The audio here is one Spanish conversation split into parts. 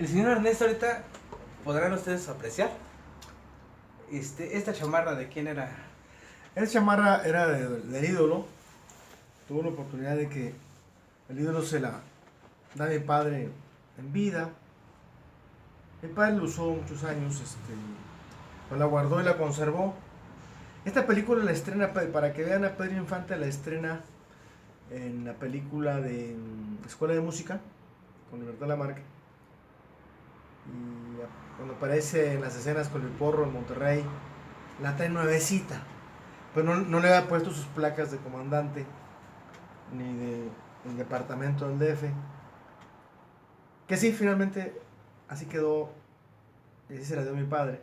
El señor Ernesto ahorita podrán ustedes apreciar esta chamarra de quién era. Esa chamarra era del ídolo. Tuvo la oportunidad de que el ídolo se la da a mi padre en vida. Mi padre lo usó muchos años, pues la guardó y la conservó. Esta película la estrena, para que vean, a Pedro Infante la estrena en la película de Escuela de Música, con Libertad Lamarque. Y cuando aparece en las escenas con el porro en Monterrey, la trae nuevecita. Pero no le había puesto sus placas de comandante, ni del departamento del DF. Que sí, finalmente, así quedó, y así se la dio mi padre.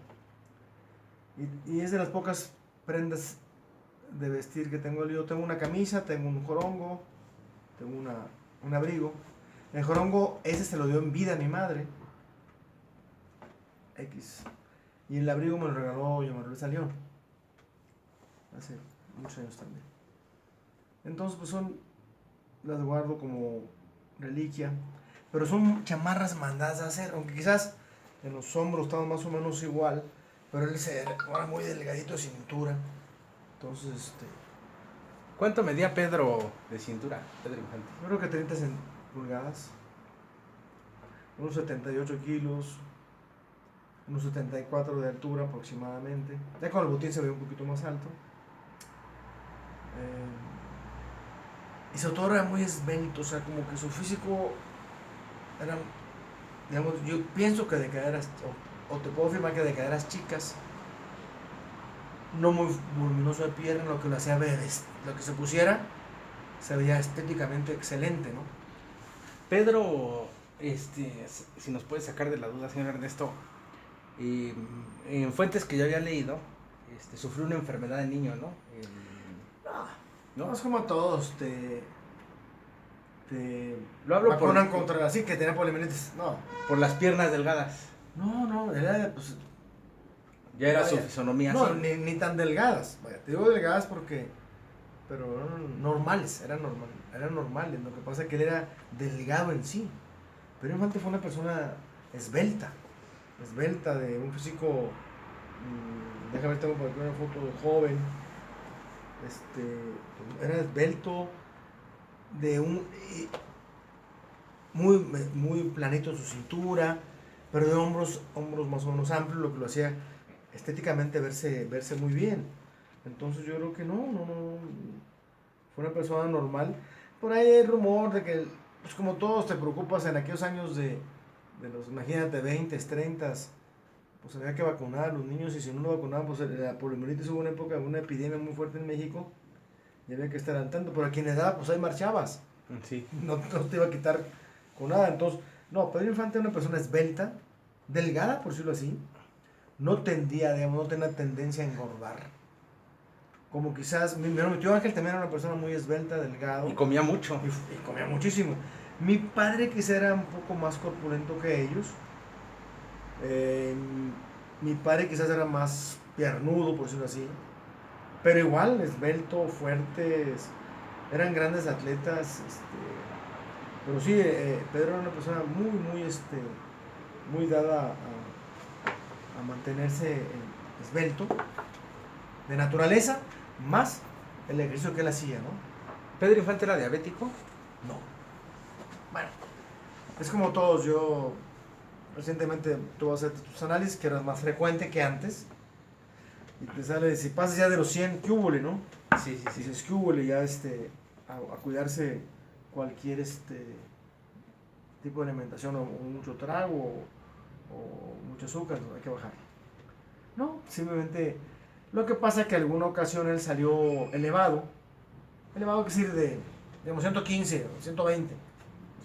Y es de las pocas prendas de vestir que tengo. Yo tengo una camisa, tengo un jorongo, tengo un abrigo. El jorongo, ese se lo dio en vida a mi madre. X. Y el abrigo me lo regaló María Luisa León. Hace muchos años también. Entonces, pues las guardo como reliquia. Pero son chamarras mandadas a hacer, aunque quizás en los hombros están más o menos igual. Pero él se era muy delgadito de cintura. Entonces, ¿Cuánto medía Pedro de cintura? Pedro Infante. yo creo que 30 pulgadas. Unos 78 kilos. Unos 74 de altura aproximadamente. Ya con el botín se ve un poquito más alto. Y su autor era muy esbelto, o sea, como que su físico era, digamos, yo pienso que de caderas, o te puedo afirmar que de caderas chicas, no muy voluminoso de pierna, lo que lo hacía ver, lo que se pusiera, se veía estéticamente excelente, ¿no? Pedro, si nos puede sacar de la duda, señor Ernesto, en fuentes que yo había leído, sufrió una enfermedad de niño, ¿no? No, es como todos, Lo hablo vacunan contra así que tenía poliomielitis. No, por las piernas delgadas. no, era pues. Ya era Vaya, su fisonomía no, así. ni tan delgadas. Vaya, te digo delgadas porque. Pero eran normales, eran normales. Lo que pasa es que él era delgado en sí. Pero Infante fue una persona esbelta, de un físico. Déjame ver, tengo por aquí una foto de joven. Era esbelto, de un. Muy planito en su cintura, pero de hombros más o menos amplios, lo que lo hacía estéticamente verse muy bien. Entonces yo creo que no, fue una persona normal. Por ahí hay rumor de que, pues como todos te preocupas en aquellos años de los, imagínate, 20, 30, pues había que vacunar a los niños, y si no lo vacunaban, pues la poliomielitis hubo una época, una epidemia muy fuerte en México, y había que estar al tanto, pero a quien le daba, pues ahí marchabas. Sí. No te iba a quitar con nada. Entonces, no, Pedro Infante era una persona esbelta, delgada, por decirlo así. No tendía, digamos, no tenía tendencia a engordar. Como quizás, mi tío Ángel también era una persona muy esbelta, delgado. Y comía mucho. Y comía muchísimo. Mi padre quizás era un poco más corpulento que ellos. Mi padre quizás era más piernudo, por decirlo así. Pero igual, esbelto, fuertes. Eran grandes atletas. Pero sí, Pedro era una persona muy dada a mantenerse esbelto, de naturaleza, más el ejercicio que él hacía, ¿no? ¿Pedro Infante era diabético? No. Bueno, es como todos. Yo recientemente tuve que hacer tus análisis, que eras más frecuente que antes, y te sale, si pasas ya de los 100, ¿qué hubo, no? Sí. Dices, ¿qué hubo? Ya a cuidarse cualquier tipo de alimentación, o mucho trago o mucho azúcar, hay que bajar. No, simplemente lo que pasa es que en alguna ocasión él salió elevado que decir digamos 115 o 120.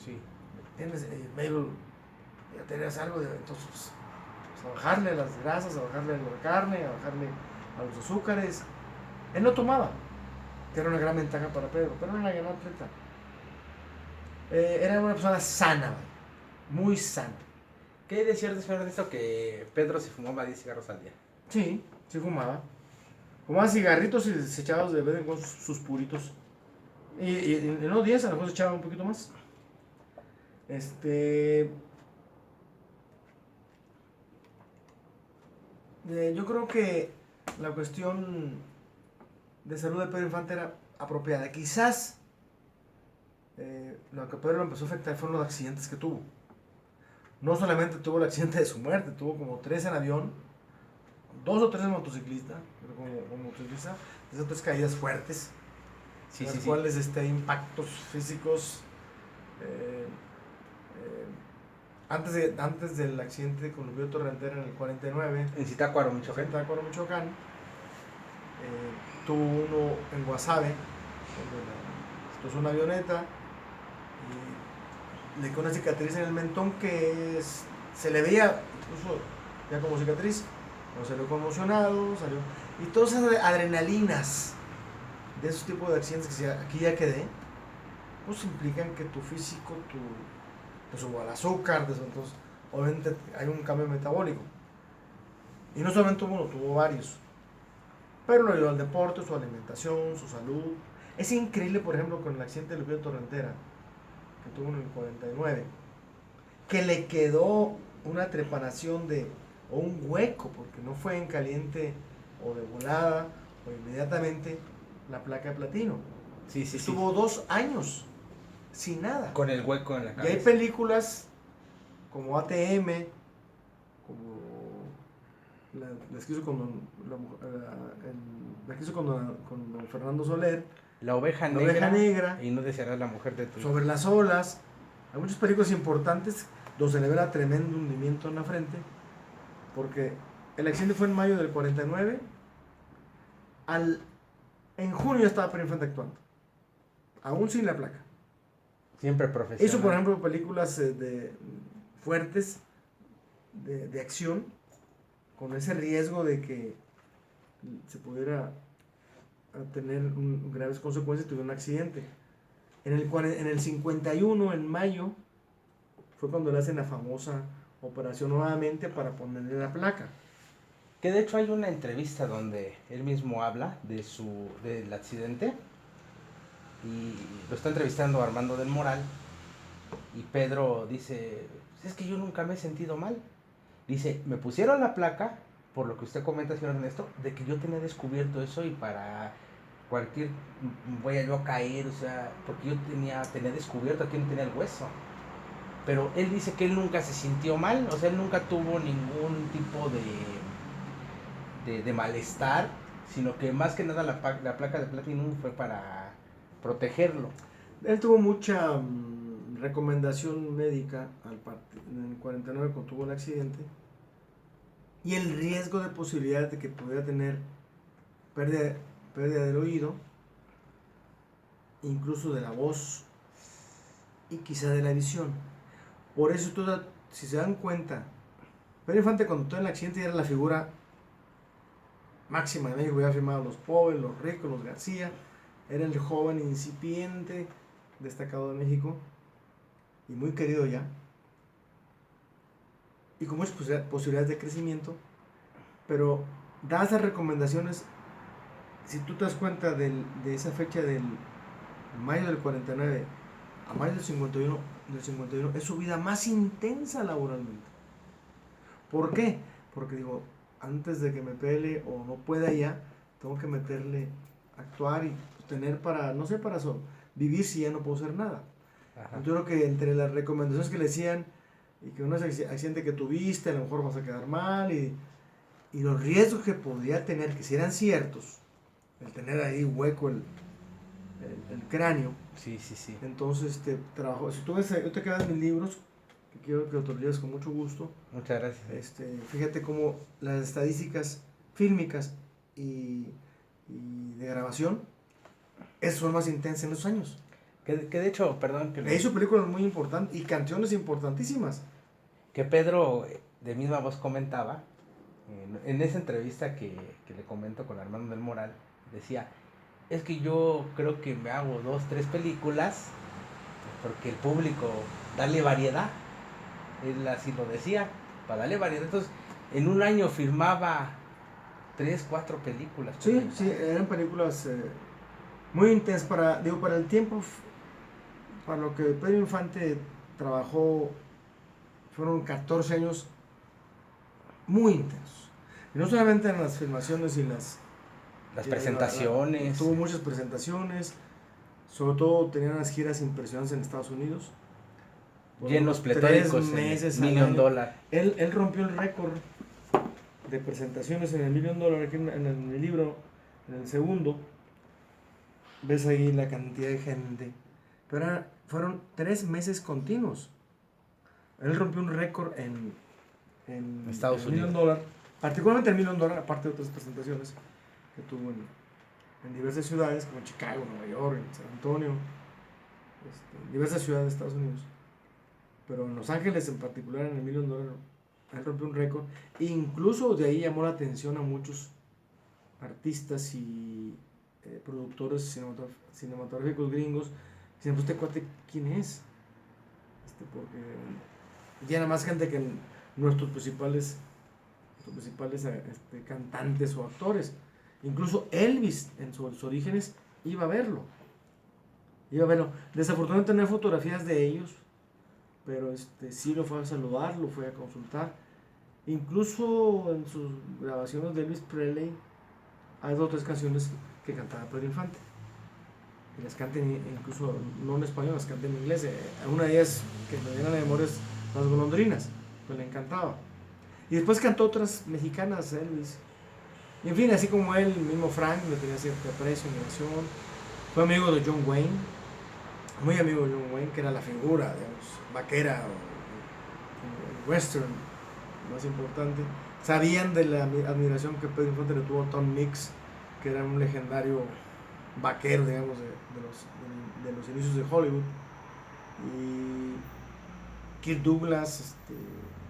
Sí. Tienes Mabel, ya tenías algo de, entonces pues, a bajarle a las grasas, a bajarle a la carne, a bajarle a los azúcares. Él no tomaba, que era una gran ventaja para Pedro, pero era una gran atleta. Era una persona sana, muy sana. ¿Qué hay de cierto, señor Ernesto, que Pedro se fumaba 10 cigarros al día? Sí fumaba. Fumaba cigarritos y se echaba de vez en cuando sus puritos. Y en los 10 a lo mejor se echaba un poquito más. Yo creo que la cuestión de salud de Pedro Infante era apropiada. Quizás lo que Pedro lo empezó a afectar fueron los accidentes que tuvo. No solamente tuvo el accidente de su muerte, tuvo como 3 en avión, 2 o 3 en motociclista, pero como motociclista, esas 3 caídas fuertes, Sí, las sí, sí. cuales impactos físicos. Antes del accidente con el río Torrentera en el 49, En Zitácuaro, Michoacán. en Tácuaro, Michoacán, tuvo uno en Guasave, donde esto es una avioneta, y le quedó una cicatriz en el mentón que se le veía incluso ya como cicatriz, pero salió conmocionado, y todas esas adrenalinas de esos tipos de accidentes que aquí ya quedé, pues implican que tu físico, te suba el azúcar, entonces obviamente hay un cambio metabólico. Y no solamente uno, tuvo varios. Pero lo ayudó al deporte, su alimentación, su salud. Es increíble, por ejemplo, con el accidente del río Torrentera, que tuvo en el 49, que le quedó una trepanación o un hueco, porque no fue en caliente o de volada o inmediatamente la placa de platino. Sí, sí, Estuvo 2 años sin nada. Con el hueco en la Y cabeza. hay películas como ATM, como las que hizo con con Fernando Soler, La oveja La negra. Oveja Negra, Y no desearás la mujer de tu hijo. Sobre las olas. Hay muchas películas importantes donde se le ve la tremendo hundimiento en la frente, porque el accidente fue en mayo del 49. En junio ya estaba Pedro Infante actuando, aún sin la placa. Siempre profesional. Hizo, por ejemplo, películas fuertes de acción, con ese riesgo de que se pudiera tener graves consecuencias, tuvo un accidente. En el 51, en mayo, fue cuando le hacen la famosa operación nuevamente para ponerle la placa. Que de hecho hay una entrevista donde él mismo habla del accidente y lo está entrevistando Armando del Moral y Pedro dice, es que yo nunca me he sentido mal. Dice, me pusieron la placa, por lo que usted comenta, señor Ernesto, de que yo tenía descubierto eso y para cualquier, voy a yo a caer, o sea, porque yo tenía descubierto, aquí no tenía el hueso. Pero él dice que él nunca se sintió mal, o sea, él nunca tuvo ningún tipo de malestar, sino que más que nada la placa de Platinum fue para protegerlo. Él tuvo mucha recomendación médica en el 49 cuando tuvo el accidente, y el riesgo de posibilidad de que pudiera tener pérdida del oído, incluso de la voz y quizá de la visión. Por eso, si se dan cuenta, Pedro Infante cuando todo el accidente era la figura máxima de México. Había firmado los pobres, los ricos, los García. Era el joven incipiente destacado de México y muy querido ya, y con muchas posibilidades de crecimiento. Pero dadas las recomendaciones, si tú te das cuenta de esa fecha del mayo del 49 a mayo del 51, es su vida más intensa laboralmente. ¿Por qué? Porque digo, antes de que me pele o no pueda ya, tengo que meterle, actuar y tener para, no sé, para vivir si ya no puedo hacer nada. Ajá. Yo creo que entre las recomendaciones que le decían, y que un accidente que tuviste, a lo mejor vas a quedar mal, y los riesgos que podría tener, que si eran ciertos, el tener ahí hueco el cráneo. Sí, sí, sí. Entonces, trabajó. Si tú ves, yo te quedas mis libros, que quiero que te los lleves con mucho gusto. Muchas gracias. Fíjate cómo las estadísticas fílmicas y de grabación son más intensas en esos años. Que de hecho, perdón. Hizo películas muy importantes y canciones importantísimas. Que Pedro de misma voz comentaba, en esa entrevista que le comento con Armando del Moral, decía, es que yo creo que me hago 2, 3 películas, porque el público, darle variedad, él así lo decía, para darle variedad. Entonces, en un año firmaba 3, 4 películas. Sí, eran películas muy intensas para el tiempo, para lo que Pedro Infante trabajó. Fueron 14 años muy intensos. Y no solamente en las filmaciones y las presentaciones. Tuvo muchas presentaciones, sobre todo tenía unas giras impresionantes en Estados Unidos. Llenos pletóricos, 3 meses $1 million. Él rompió el récord de presentaciones en el $1 million, aquí en mi libro, en el segundo. Ves ahí la cantidad de gente. Pero fueron 3 meses continuos. Él rompió un récord en Estados Unidos. $1 million, particularmente el $1 million, aparte de otras presentaciones que tuvo en diversas ciudades, como Chicago, Nueva York, San Antonio, diversas ciudades de Estados Unidos. Pero en Los Ángeles en particular, en el $1 million, él rompió un récord. E incluso de ahí llamó la atención a muchos artistas y productores cinematográficos gringos. Dicen, pues este cuate, ¿quién es? Porque llena más gente que nuestros principales cantantes o actores. Incluso Elvis, en sus orígenes, iba a verlo. Desafortunadamente no hay fotografías de ellos, pero sí lo fue a saludar, lo fue a consultar. Incluso en sus grabaciones de Elvis Presley hay 2 o 3 canciones que cantaba Pedro Infante. Y las canta incluso no en español, las canta en inglés. Una de ellas que me viene a la memoria es Las Golondrinas, que le encantaba. Y después cantó otras mexicanas, Elvis. Y en fin, así como él, el mismo Frank, le tenía cierto aprecio, admiración. Fue amigo de John Wayne, muy amigo de John Wayne, que era la figura, digamos, vaquera o western más importante. Sabían de la admiración que Pedro Infante le tuvo a Tom Mix, que era un legendario vaquero, digamos, de los inicios de Hollywood. Y Kirk Douglas,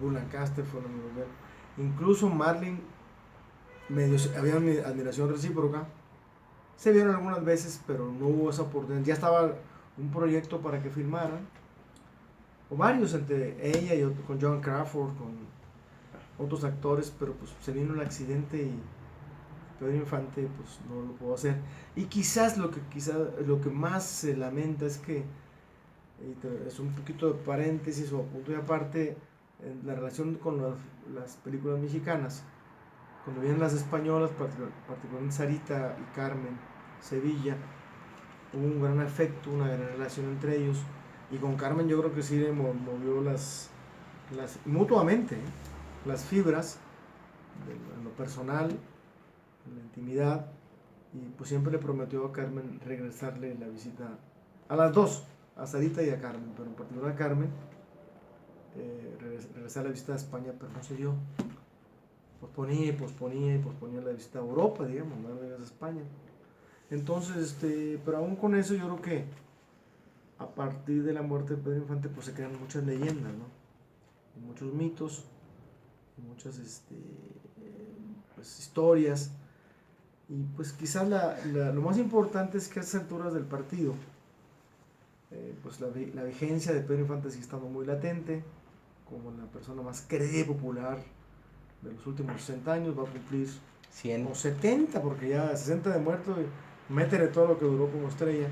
Burt Lancaster fueron amigos de él. Incluso Marlene, había una admiración recíproca. Se vieron algunas veces, pero no hubo esa oportunidad. Ya estaba un proyecto para que filmaran, o varios, entre ella y con Joan Crawford, con otros actores, pero pues se vino el accidente y Pedro Infante pues no lo pudo hacer. Y quizás lo que más se lamenta es que, es un poquito de paréntesis o punto y aparte, en la relación con las películas mexicanas, cuando vienen las españolas, particularmente Sarita y Carmen Sevilla, hubo un gran afecto, una gran relación entre ellos, y con Carmen yo creo que sí le movió mutuamente, las fibras en lo personal, en la intimidad, y pues siempre le prometió a Carmen regresarle la visita a las 2, a Sarita y a Carmen, pero en particular a Carmen, regresar la visita a España, pero no se dio. Posponía la visita a Europa, digamos, no a España. Entonces, pero aún con eso yo creo que a partir de la muerte de Pedro Infante pues se crean muchas leyendas, ¿no? Y muchos mitos, y muchas pues, historias. Y pues quizás lo más importante es que a estas alturas del partido pues la vigencia de Pedro Infante sigue estando muy latente, como la persona más querida y popular de los últimos 60 años. Va a cumplir 100 o 70, porque ya 60 de muerto, métele todo lo que duró como estrella.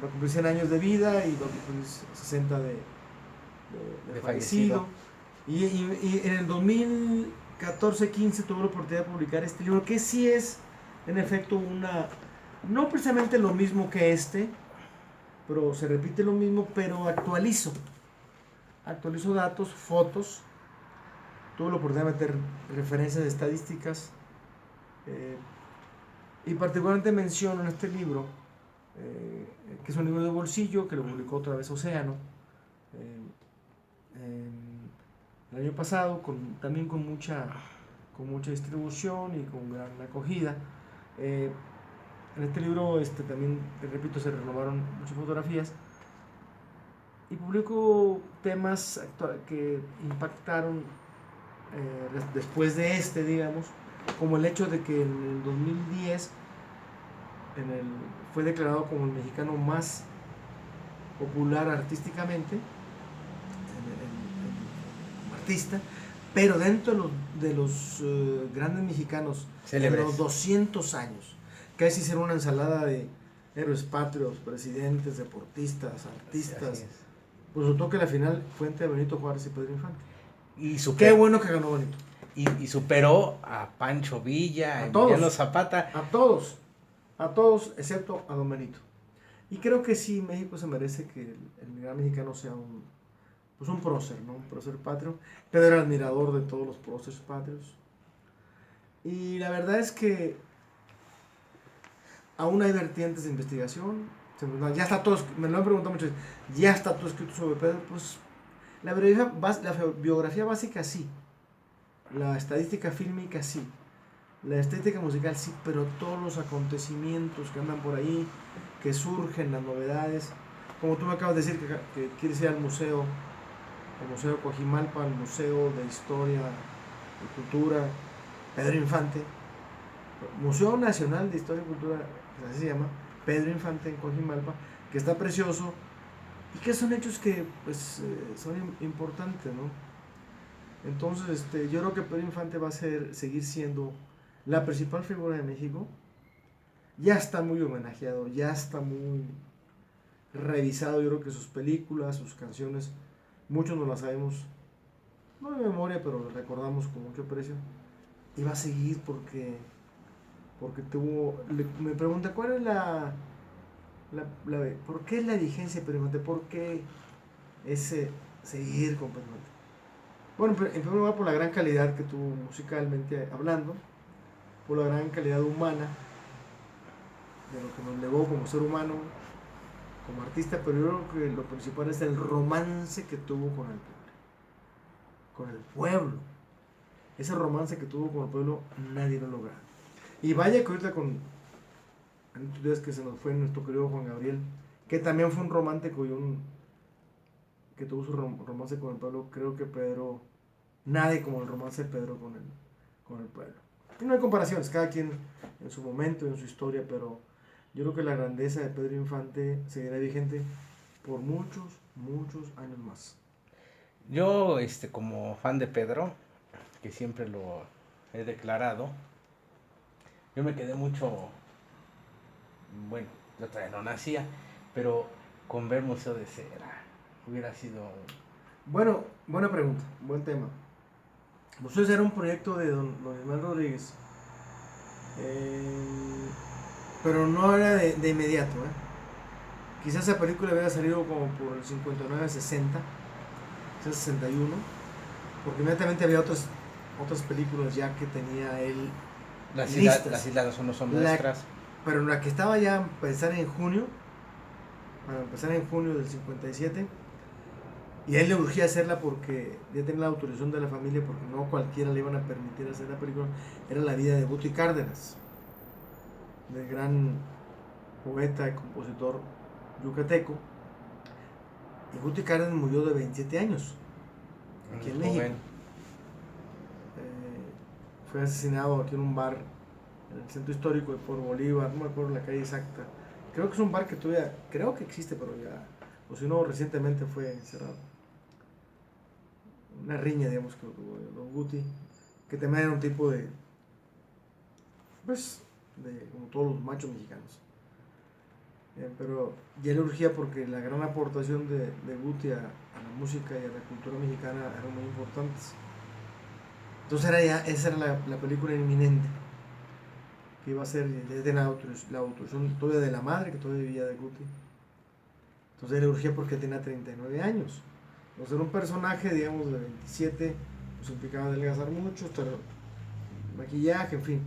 Va a cumplir 100 años de vida y va a cumplir 60 de fallecido. Y en el 2014-15 tuve la oportunidad de publicar este libro, que sí es en efecto no precisamente lo mismo que pero se repite lo mismo, pero actualizo datos, fotos. Tuve la oportunidad de meter referencias estadísticas, y particularmente menciono en este libro, que es un libro de bolsillo, que lo publicó otra vez Océano, el año pasado, también con mucha distribución y con gran acogida. En este libro también, te repito, se renovaron muchas fotografías y publico temas que impactaron después de digamos, como el hecho de que en el 2010 fue declarado como el mexicano más popular artísticamente, como artista, pero dentro de los grandes mexicanos célebres de los 200 años, casi hicieron una ensalada de héroes patrios, presidentes, deportistas, artistas. Pues resultó que la final fue entre Benito Juárez y Pedro Infante. Y qué bueno que ganó Benito. Y superó a Pancho Villa, A a todos. Emiliano Zapata. A todos, excepto a Don Benito. Y creo que sí, México se merece que el gran mexicano sea un prócer, ¿no? Un prócer patrio. Pedro era admirador de todos los próceres patrios. Y la verdad es que aún hay vertientes de investigación. Ya está todo, me lo han preguntado muchas veces, ya está todo escrito sobre Pedro. Pues la biografía básica sí, la estadística fílmica sí, la estética musical sí, pero todos los acontecimientos que andan por ahí, que surgen, las novedades, como tú me acabas de decir que quieres ir al museo Coajimalpa, al Museo de Historia y Cultura Pedro Infante, Museo Nacional de Historia y Cultura, así se llama, Pedro Infante en Coajimalpa, que está precioso y que son hechos que pues son importantes, ¿no? Entonces yo creo que Pedro Infante va a seguir siendo la principal figura de México. Ya está muy homenajeado, ya está muy revisado. Yo creo que sus películas, sus canciones, muchos no las sabemos, no de memoria, pero las recordamos con mucho aprecio. Y va a seguir porque me pregunta cuál es ¿por qué es la vigencia de Pedro Infante? ¿Por qué ese seguir con Pedro Infante? Bueno, en primer lugar por la gran calidad que tuvo musicalmente hablando, por la gran calidad humana, de lo que nos legó como ser humano, como artista, pero yo creo que lo principal es el romance que tuvo con el pueblo. Con el pueblo. Ese romance que tuvo con el pueblo nadie lo logra. Y vaya que ahorita en estos días que se nos fue nuestro querido Juan Gabriel, que también fue un romántico que tuvo su romance con el pueblo, creo que Pedro, nadie como el romance de Pedro con el pueblo. Y no hay comparaciones, cada quien en su momento, en su historia, pero yo creo que la grandeza de Pedro Infante seguirá vigente por muchos, muchos años más. Yo, como fan de Pedro, que siempre lo he declarado, yo me quedé mucho, bueno, yo todavía no nacía, pero con ver Museo de Cera hubiera sido... Bueno, buena pregunta, buen tema. Museo de Cera era un proyecto de don Ismael Rodríguez, pero no era de inmediato. Quizás esa película hubiera salido como por el 59-60, 61, porque inmediatamente había otras películas ya que tenía él listas. Las islas no son nuestras. Pero la que estaba ya a empezar en junio del 57, y a él le urgía hacerla porque ya tenía la autorización de la familia, porque no cualquiera le iban a permitir hacer la película, era la vida de Guti Cárdenas, del gran poeta y compositor yucateco. Y Guti Cárdenas murió de 27 años aquí en México. Fue asesinado aquí en un bar en el centro histórico de Puerto Bolívar, no me acuerdo la calle exacta. Creo que es un bar que todavía, creo que existe, pero ya, o si no, recientemente fue cerrado. Una riña, digamos, que tuvo Don Guti, que también era un tipo de, pues, como todos los machos mexicanos. Pero ya le urgía porque la gran aportación de Guti a la música y a la cultura mexicana eran muy importantes. Entonces esa era la película inminente que iba a ser, ya tenía la autorización todavía de la madre, que todavía vivía de Guti. Entonces le urgía porque tenía 39 años. Entonces era un personaje, digamos, de 27, pues implicaba adelgazar mucho, maquillaje, en fin.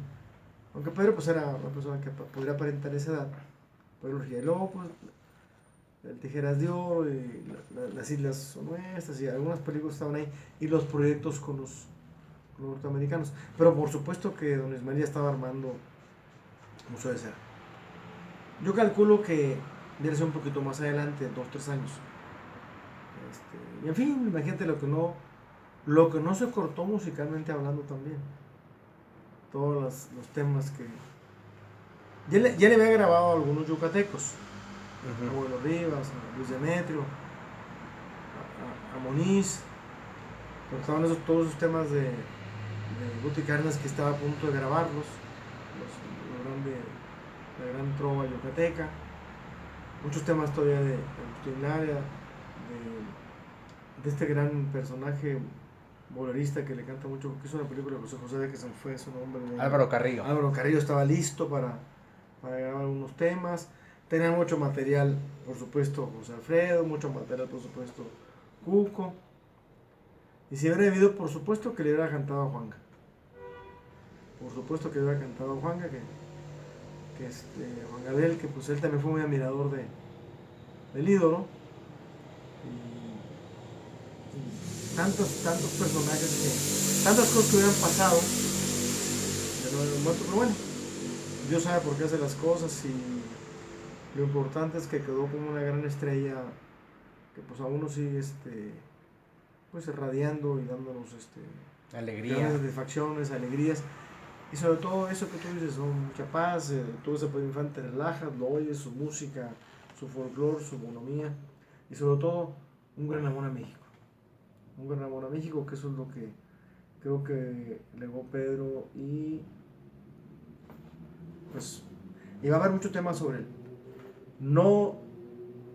Aunque Pedro pues era una persona que podría aparentar esa edad. Pero le urgía. Y luego pues el Tijeras de Oro y las Islas Son Nuestras y algunas películas estaban ahí, y los proyectos con los norteamericanos. Pero por supuesto que don Ismael ya estaba armando Museo de Cera. Yo calculo que debe ser un poquito más adelante, 2-3 años. Y en fin, imagínate lo que no se cortó musicalmente hablando también. Todos los temas que... Ya le había grabado a algunos yucatecos. A Abuelo Rivas, a Luis Demetrio, a Moniz. Pero estaban todos esos temas de Guti Cárdenas, que estaba a punto de grabarlos. La gran trova yucateca. Muchos temas todavía de Agustín Lara, de este gran personaje bolerista que le canta mucho, que hizo una película de José José de que se me fue su nombre. Álvaro Carrillo. Álvaro Carrillo estaba listo para grabar unos temas. Tenía mucho material, por supuesto, José Alfredo, mucho material, por supuesto, Cuco. Y si hubiera debido, por supuesto, que le hubiera cantado a Juanga. Por supuesto que le hubiera cantado a Juanga, Juan Gabriel, que pues él también fue muy admirador del ídolo. Y tantos personajes tantas cosas que hubieran pasado de no haber muerto, pero bueno, Dios sabe por qué hace las cosas y lo importante es que quedó como una gran estrella que pues a uno sí pues irradiando y dándonos alegría, satisfacciones, alegrías y sobre todo eso que tú dices, ¿no? Mucha paz, todo ese Pedro Infante relaja, lo oyes, su música, su folclore, su bonomía y sobre todo un gran amor a México. Un gran amor a México, que eso es lo que creo que legó Pedro y pues y va a haber mucho tema sobre él. No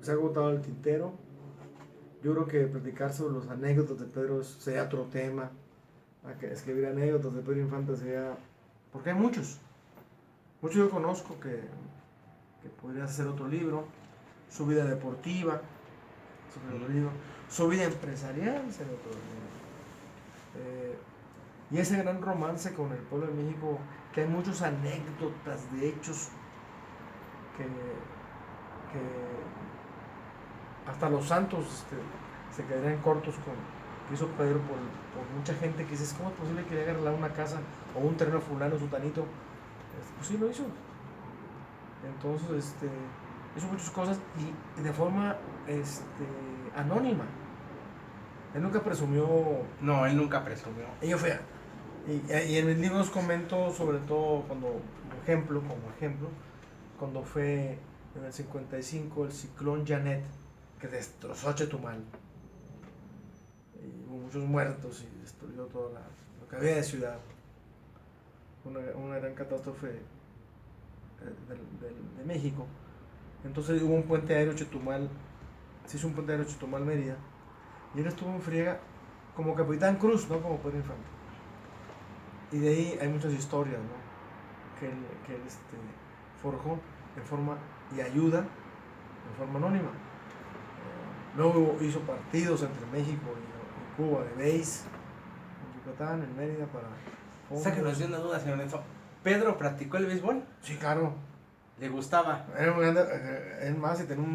se ha agotado el tintero. Yo creo que platicar sobre los anécdotas de Pedro sería otro tema. Escribir anécdotas de Pedro Infante sería... Porque hay muchos. Muchos yo conozco que podría hacer otro libro. Su vida deportiva, sobre otro libro. Su vida empresarial sería otro libro. Y ese gran romance con el pueblo de México, que hay muchas anécdotas de hechos que hasta los santos se quedarían cortos con que hizo Pedro por mucha gente que dice, ¿cómo es posible que le haya regalado una casa o un terreno fulano, sutanito? Pues sí lo hizo. Entonces, hizo muchas cosas y de forma anónima. Él nunca presumió. No, él nunca presumió. Ello fue. Y en mis libros comento sobre todo como ejemplo, cuando fue en el 55 el ciclón Janet que destrozó Chetumal. Y hubo muchos muertos y destruyó todo lo que había de ciudad. Una gran catástrofe de México. Entonces hubo un puente aéreo Chetumal, se hizo un puente aéreo Chetumal-Mérida, y él estuvo en friega como Capitán Cruz, no como Pedro Infante. Y de ahí hay muchas historias, ¿no? que él forjó en forma y ayuda en forma anónima. Luego hizo partidos entre México y Cuba de béis, en Yucatán, en Mérida, para... Sáquenos de una duda, señor Nelson. ¿Pedro practicó el béisbol? Sí, claro. ¿Le gustaba? Era muy grande, es más, y tenía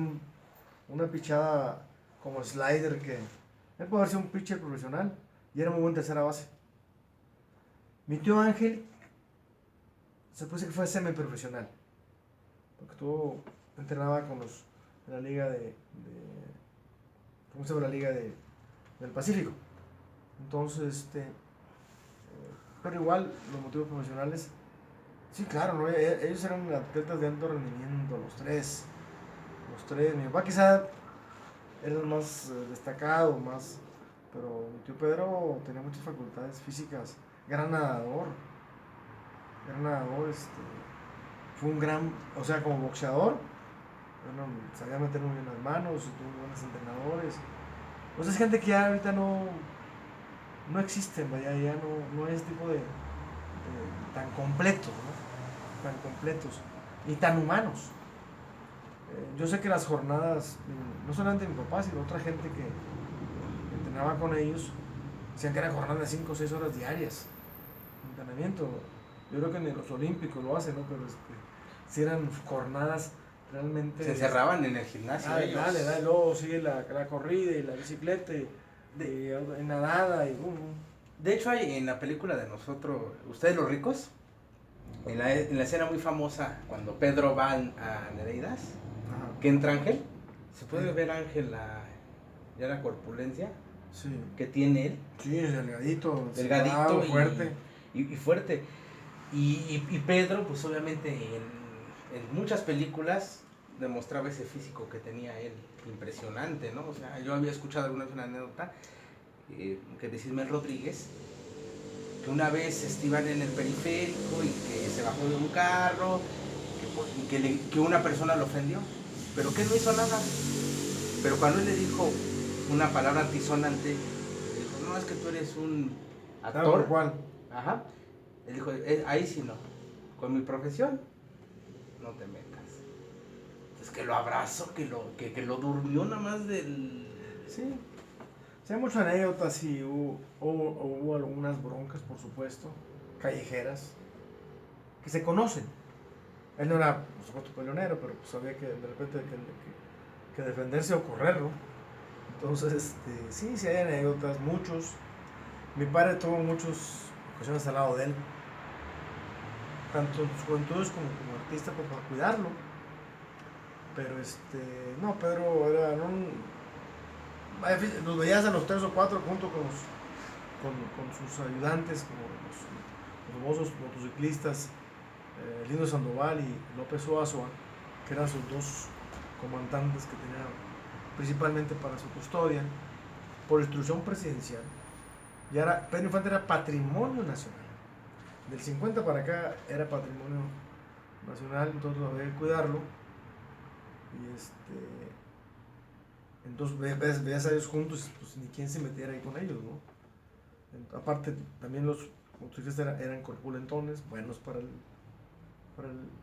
una pichada como slider que... Él puede haber sido un pitcher profesional y era muy buen tercera base. Mi tío Ángel se puede decir que fue semiprofesional, porque entrenaba con en la liga ¿cómo se llama? La liga del Pacífico. Entonces, pero igual los motivos profesionales, sí, claro, ¿no? Ellos eran atletas de alto rendimiento, los tres. Mi papá quizá era el más destacado, pero mi tío Pedro tenía muchas facultades físicas, gran nadador, fue un gran, o sea, como boxeador, bueno, sabía meter muy bien las manos, tuvo buenos entrenadores. Pues es gente que ya ahorita no existen, vaya, ya no es tipo de tan completos, ¿no? Tan completos y tan humanos. Yo sé que las jornadas, no solamente mi papá, sino otra gente que entrenaba con ellos, decían que eran jornadas de 5 o 6 horas diarias de entrenamiento. Yo creo que ni los olímpicos lo hacen, ¿no? Pero si eran jornadas realmente... Se encerraban en el gimnasio. Dale, luego sigue la corrida y la bicicleta y nadada y... De hecho hay en la película de nosotros, Ustedes los ricos, en la escena muy famosa cuando Pedro va a Nereidas, que entra Ángel, se puede ver Ángel ya la corpulencia que tiene él. Sí, delgadito fuerte. Y fuerte. Y Pedro, pues obviamente en muchas películas demostraba ese físico que tenía él, impresionante, ¿no? O sea, yo había escuchado alguna vez una anécdota que de Ismael Rodríguez, que una vez iban en el periférico y que se bajó de un carro, que una persona lo ofendió, pero que él no hizo nada. Pero cuando él le dijo una palabra antisonante, dijo, no, es que tú eres un Tal actor. cual. Ajá. Él dijo, ahí sí no. Con mi profesión, no te metas. Es que lo abrazó, que lo durmió nada más del... Sí. Sí, hay muchas anécdotas y hubo algunas broncas, por supuesto, callejeras, que se conocen. Él no era, por supuesto, peleonero, pero pues sabía que de repente que defenderse o correrlo. Entonces, sí hay anécdotas, muchos. Mi padre tuvo muchas ocasiones al lado de él, tanto en sus juventudes como artista, pues, para cuidarlo. Pero no, Pedro era los veías a los 3 o 4 junto con sus ayudantes, como los famosos motociclistas, Lino Sandoval y López Oazoa, que eran sus 2 comandantes que tenían principalmente para su custodia, por instrucción presidencial. Y ahora Pedro Infante era patrimonio nacional. Del 50 para acá era patrimonio nacional, entonces había que cuidarlo. Y entonces veías a ellos juntos, pues ni quién se metiera ahí con ellos, ¿no? Aparte, también los motociclistas eran corpulentones, buenos para el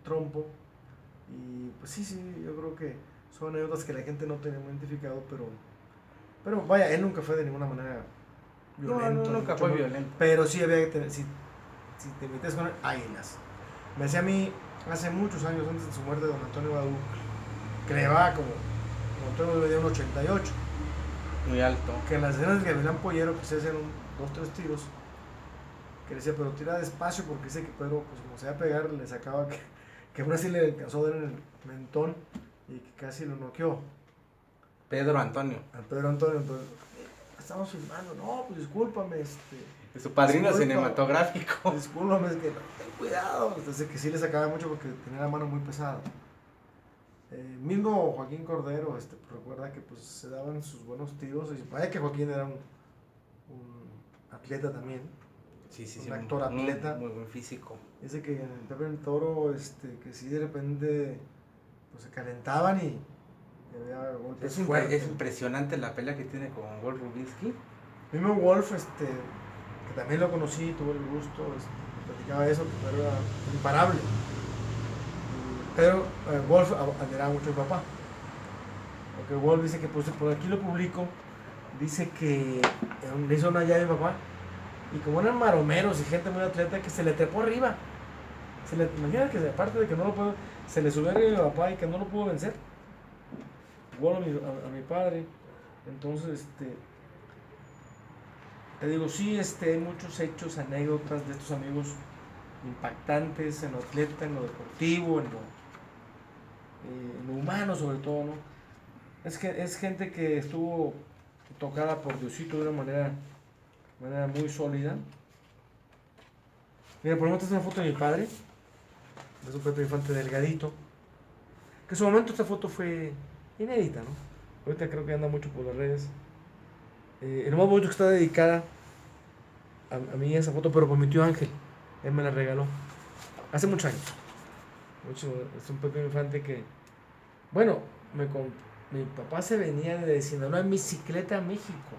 trompo. Y pues sí, yo creo que son anécdotas que la gente no tenía identificado, pero vaya, él nunca fue de ninguna manera violento. No, nunca fue violento. Pero sí había que tener, si te metes con él, águilas. Me decía a mí, hace muchos años antes de su muerte, don Antonio Badú, que le llevaba como Antonio le dio un 88. Muy alto. Que en las escenas de Gavilán Pollero, pues se hacían 2-3 tiros. Que le decía, pero tira despacio, porque dice que Pedro, pues como se iba a pegar, le sacaba que aún así le alcanzó a dar en el mentón y que casi lo noqueó. Pedro Antonio. A Pedro Antonio, entonces, estamos filmando, no, pues discúlpame, Es su padrino disculpa, cinematográfico. discúlpame, es que ten cuidado. Entonces que sí le sacaba mucho porque tenía la mano muy pesada. Mismo Joaquín Cordero, recuerda que pues se daban sus buenos tiros. Y vaya que Joaquín era un atleta también. Sí, un actor atleta. Muy buen físico. Dice que en el Pepe el Toro, que sí de repente pues se calentaban y había golpes fuertes. Es impresionante la pelea que tiene con Wolf Rubinsky. Mismo Wolf, que también lo conocí, tuve el gusto, platicaba eso, que Pedro era imparable. Pero Wolf admiraba mucho a mi papá. Porque Wolf dice que pues, por aquí lo publico, dice que le hizo una llave a mi papá. Y como eran maromeros y gente muy atleta, que se le trepó arriba. Imagina que aparte de que no lo pudo, se le subió arriba a mi papá y que no lo pudo vencer. Wolf a mi padre. Entonces, te digo, sí, hay muchos hechos, anécdotas de estos amigos impactantes en lo atleta, en lo deportivo, en lo humano sobre todo, ¿no? Es gente que estuvo tocada por Diosito de una manera muy sólida. Mira, por ejemplo, esta es una foto de mi padre, es un Pedro Infante delgadito, que en su momento esta foto fue inédita, ¿no? Ahorita creo que anda mucho por las redes. El más bonito que está dedicada a mí esa foto, pero por mi tío Ángel, él me la regaló hace muchos años. Es un Pepe Infante que, bueno, mi papá se venía de Sinaloa en bicicleta a México.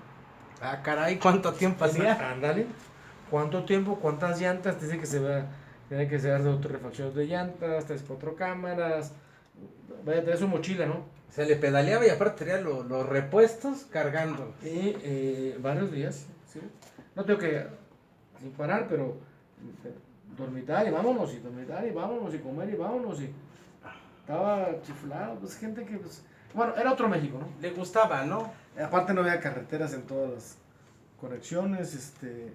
Ah, caray, ¿cuánto tiempo hacía? Ándale, ¿cuánto tiempo? ¿Cuántas llantas? Dice que tiene que ser de autorrefacciones de llantas, 3-4 cámaras. Vaya, trae su mochila, ¿no? Se le pedaleaba y aparte tenía los repuestos cargando. Y varios días, ¿sí? No tengo que sin parar, pero dormitar y vámonos, y comer y vámonos, y estaba chiflado, pues gente que, pues, bueno, era otro México, ¿no? Le gustaba, ¿no? Aparte no había carreteras en todas las conexiones, estoy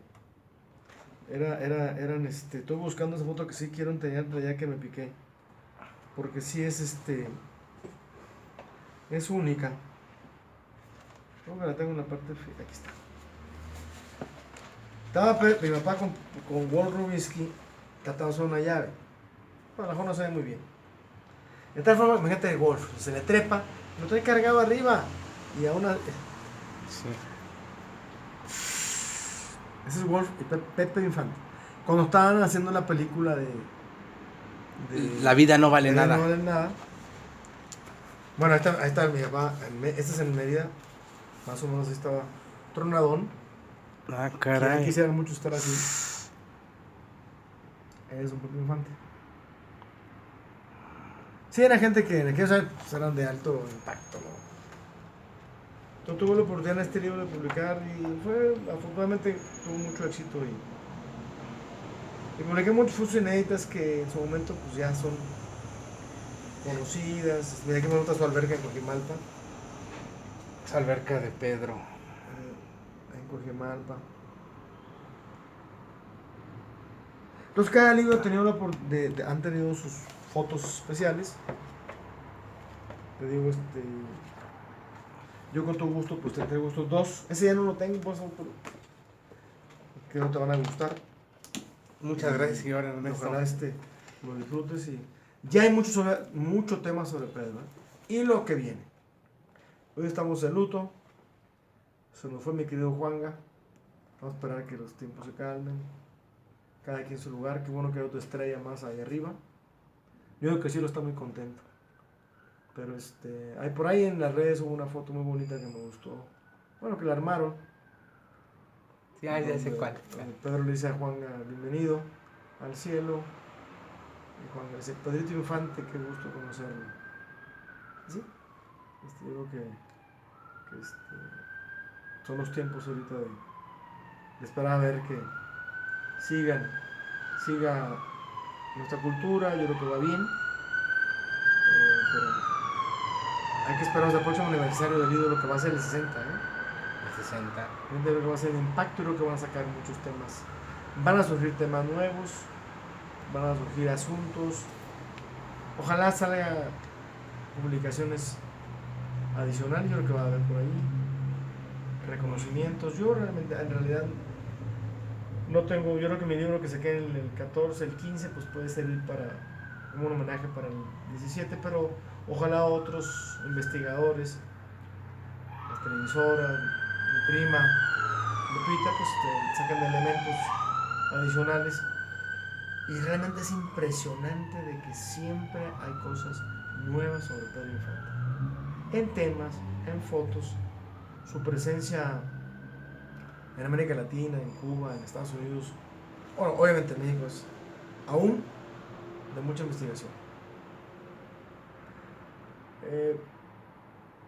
buscando esa foto que sí quiero tener ya que me piqué, porque sí es es única. Creo que la tengo en la parte, aquí está. Estaba mi papá con Wolf Rubinsky tratando de hacer una llave. Bueno, a lo mejor no sabe muy bien. De tal forma, imagínate el Wolf, se le trepa, lo trae cargado arriba. Y a una. Sí. Ese es Wolf y Pepe Infante. Cuando estaban haciendo la película de La vida no vale nada. No vale nada. Bueno, ahí está mi papá. Este es en Mérida. Más o menos ahí estaba tronadón. Ah, Que caray. quisiera mucho estar así. Es un Pedro Infante. Sí, era gente que en aquellos años pues, eran de alto impacto, ¿no? Yo tuve la oportunidad en este libro de publicar y fue, afortunadamente, tuvo mucho éxito y publiqué muchas fotos inéditas que en su momento pues ya son conocidas. Mira que me gusta su alberca en Cojimalpa. Alberca de Pedro. En Cojimalpa. Entonces cada libro ha tenido han tenido sus fotos especiales. Te digo, yo con todo gusto, pues te entrego estos dos. Ese ya no lo tengo, pues, pero que no te van a gustar. Muchas gracias, señor Ernesto. Ojalá lo disfrutes y ya hay mucho tema sobre Pedro, ¿eh? Y lo que viene. Hoy estamos de luto. Se nos fue mi querido Juanga. Vamos a esperar que los tiempos se calmen. Cada quien en su lugar. Qué bueno que hay otra estrella más ahí arriba. Yo creo que sí lo está muy contento. Pero hay por ahí en las redes hubo una foto muy bonita que me gustó. Bueno, que la armaron. Sí, ya sé cuál. Donde Pedro le dice a Juan, bienvenido al cielo. Y Juan le dice, Pedrito Infante, qué gusto conocerlo. ¿Sí? Yo creo que son los tiempos ahorita de esperar a ver que siga nuestra cultura. Yo creo que va bien. Pero hay que esperar hasta el próximo aniversario del ídolo, que va a ser el 60, El 60. Yo creo que va a ser el impacto y creo que van a sacar muchos temas. Van a surgir temas nuevos, van a surgir asuntos. Ojalá salga publicaciones adicionales, yo creo que va a haber por ahí. Reconocimientos. Yo realmente, en realidad, no tengo, yo creo que mi libro que saqué en el 14, el 15, pues puede servir como un homenaje para el 17, pero ojalá otros investigadores, las televisoras, mi prima, Lupita, pues saquen elementos adicionales. Y realmente es impresionante de que siempre hay cosas nuevas sobre Pedro Infante. En temas, en fotos, su presencia en América Latina, en Cuba, en Estados Unidos, bueno, obviamente en México es aún de mucha investigación.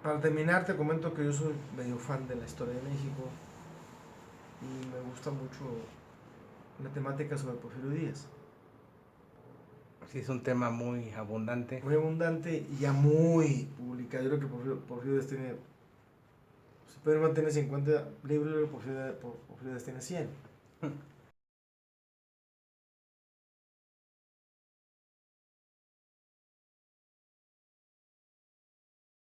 Para terminar te comento que yo soy medio fan de la historia de México y me gusta mucho la temática sobre Porfirio Díaz. Sí, es un tema muy abundante. Muy abundante y ya muy publicado. Yo creo que Porfirio Díaz tiene, si Pedro Infante tiene 50 libros, Porfirio Díaz tiene 100.